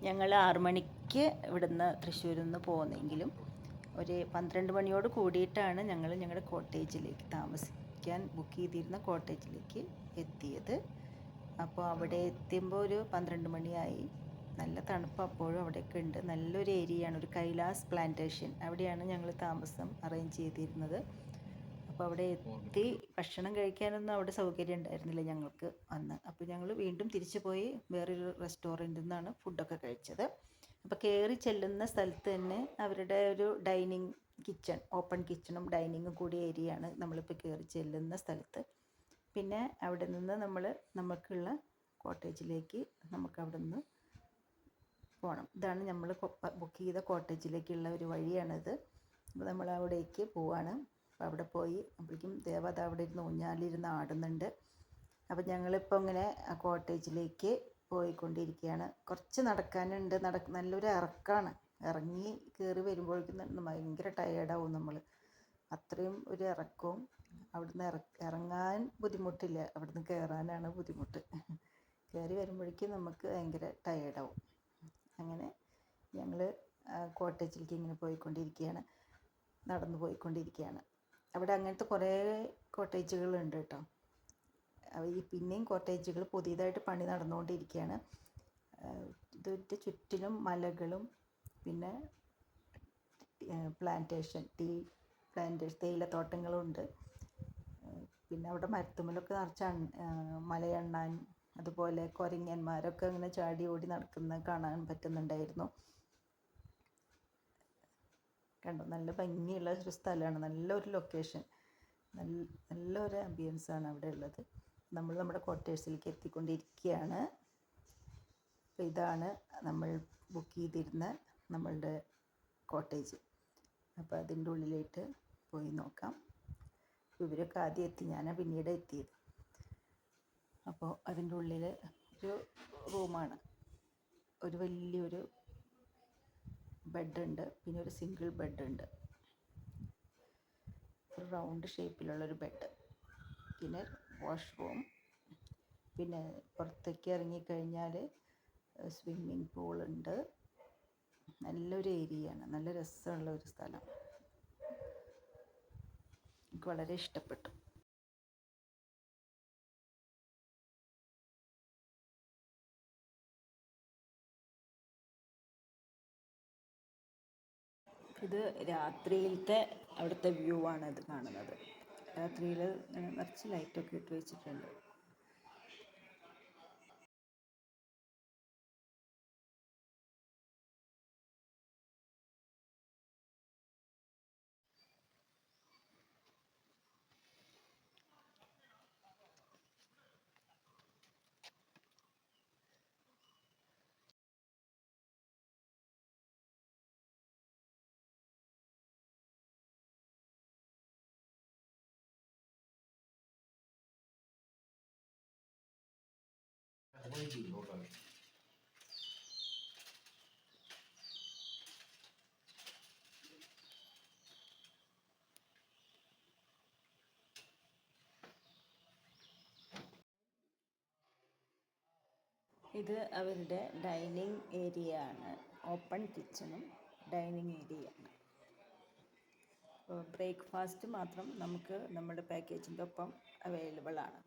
ഞങ്ങൾ 6 മണിക്ക് ഇവിടുന്ന് തൃശ്ശൂരിൽ നിന്ന് പോകുന്നെങ്കിലും ഒരു 12 മണിയോട് കൂടിയിട്ടാണ് ഞങ്ങൾ ഞങ്ങളുടെ കോട്ടേജിലേക്ക് താമസിക്കാൻ ബുക്ക് ചെയ്തിരുന്ന കോട്ടേജിലേക്ക് എത്തിയത്. അപ്പോൾ അവിടെ എത്തുമ്പോൾ ഒരു 12 മണിയായി. നല്ല തണുപ്പ് അപ്പോഴും അവിടെയൊക്കെ ഉണ്ട്. നല്ലൊരു ഏരിയയാണ്, ഒരു കൈലാസ് പ്ലാന്റേഷൻ. അവിടെയാണ് ഞങ്ങൾ താമസം അറേഞ്ച് ചെയ്തിരുന്നത്. അപ്പോൾ അവിടെ എത്തി ഭക്ഷണം കഴിക്കാനൊന്നും അവിടെ സൗകര്യം ഉണ്ടായിരുന്നില്ല ഞങ്ങൾക്ക് അന്ന്. അപ്പോൾ ഞങ്ങൾ വീണ്ടും തിരിച്ചു പോയി വേറൊരു റെസ്റ്റോറൻറ്റിൽ നിന്നാണ് ഫുഡൊക്കെ കഴിച്ചത്. അപ്പോൾ കയറി ചെല്ലുന്ന സ്ഥലത്ത് തന്നെ അവരുടെ ഒരു ഡൈനിങ് കിച്ചൺ, ഓപ്പൺ കിച്ചണും ഡൈനിങ്ങും കൂടിയ ഏരിയയാണ് നമ്മളിപ്പോൾ കയറി ചെല്ലുന്ന സ്ഥലത്ത്. പിന്നെ അവിടെ നിന്ന് നമുക്കുള്ള കോട്ടേജിലേക്ക് നമുക്ക് അവിടെ നിന്ന് പോകണം. ഇതാണ് നമ്മൾ ബുക്ക് ചെയ്ത കോട്ടേജിലേക്കുള്ള ഒരു വഴിയാണിത്. അപ്പോൾ നമ്മൾ അവിടേക്ക് പോവാണ്. അപ്പോൾ അവിടെ പോയി അപ്പോഴേക്കും ദേവത അവിടെ ഇരുന്ന് ഊഞ്ഞാലിരുന്ന് ആടുന്നുണ്ട്. അപ്പോൾ ഞങ്ങളിപ്പോൾ ഇങ്ങനെ ആ കോട്ടേജിലേക്ക് പോയിക്കൊണ്ടിരിക്കുകയാണ്. കുറച്ച് നടക്കാനുണ്ട്. നല്ലൊരു ഇറക്കമാണ്. ഇറങ്ങി കയറി വരുമ്പോഴേക്കും ഭയങ്കര ടയേർഡാവും നമ്മൾ. അത്രയും ഒരു ഇറക്കവും. അവിടുന്ന് ഇറങ്ങാൻ ബുദ്ധിമുട്ടില്ല, അവിടുന്ന് കയറാനാണ് ബുദ്ധിമുട്ട്. കയറി വരുമ്പോഴേക്കും നമുക്ക് ഭയങ്കര ടയേർഡാവും. അങ്ങനെ ഞങ്ങൾ കോട്ടേജിലേക്ക് ഇങ്ങനെ പോയിക്കൊണ്ടിരിക്കുകയാണ്, നടന്നു പോയിക്കൊണ്ടിരിക്കുകയാണ്. അവിടെ അങ്ങനത്തെ കുറേ കോട്ടേജുകളുണ്ട് കേട്ടോ. പിന്നെയും കോട്ടേജുകൾ പുതിയതായിട്ട് പണി നടന്നുകൊണ്ടിരിക്കുകയാണ്. ഇതിൻ്റെ ചുറ്റിലും മലകളും പിന്നെ തേയിലത്തോട്ടങ്ങളുണ്ട്. പിന്നെ അവിടെ മരത്തുമ്മലൊക്കെ നിറച്ച് മലയണ്ണാൻ, അതുപോലെ കുരങ്ങന്മാരൊക്കെ ഇങ്ങനെ ചാടി ഓടി നടക്കുന്നത് കാണാൻ പറ്റുന്നുണ്ടായിരുന്നു. കണ്ടോ, നല്ല ഭംഗിയുള്ള ഒരു സ്ഥലമാണ്, നല്ലൊരു ലൊക്കേഷൻ, നല്ലൊരു ആംബിയൻസാണ് അവിടെ ഉള്ളത്. നമ്മൾ നമ്മുടെ ക്വാർട്ടേഴ്സിലേക്ക് എത്തിക്കൊണ്ടിരിക്കുകയാണ്. അപ്പോൾ ഇതാണ് നമ്മൾ ബുക്ക് ചെയ്തിരുന്ന നമ്മളുടെ കോട്ടേജ്. അപ്പോൾ അതിൻ്റെ ഉള്ളിലേക്ക് പോയി നോക്കാം. ഇവരൊക്കെ ആദ്യം എത്തി, ഞാനാണ് പിന്നീട് എത്തിയത്. അപ്പോൾ അതിൻ്റെ ഉള്ളിൽ ഒരു റൂമാണ്. ഒരു വലിയൊരു ബെഡുണ്ട്, പിന്നെ ഒരു സിംഗിൾ ബെഡുണ്ട്, ഒരു റൗണ്ട് ഷേപ്പിലുള്ളൊരു ബെഡ്, പിന്നെ വാഷ്റൂം, പിന്നെ പുറത്തേക്ക് ഇറങ്ങിക്കഴിഞ്ഞാൽ സ്വിമ്മിങ് പൂളുണ്ട്. നല്ലൊരു ഏരിയയാണ്, നല്ല രസമുള്ള ഒരു സ്ഥലം. എനിക്ക് വളരെ ഇഷ്ടപ്പെട്ടു. ഇത് രാത്രിയിലത്തെ അവിടുത്തെ വ്യൂ ആണ് ഇത് കാണുന്നത്. രാത്രിയിൽ നിറച്ച് ലൈറ്റൊക്കെ ഇട്ട് വെച്ചിട്ടുണ്ട്. ഇത് അവരുടെ ഡൈനിങ് ഏരിയ ആണ്, ഓപ്പൺ കിച്ചണും ഡൈനിങ് ഏരിയയാണ്. ബ്രേക്ക്ഫാസ്റ്റ് മാത്രം നമുക്ക് നമ്മുടെ പാക്കേജിൻ്റെ ഒപ്പം അവൈലബിൾ ആണ്.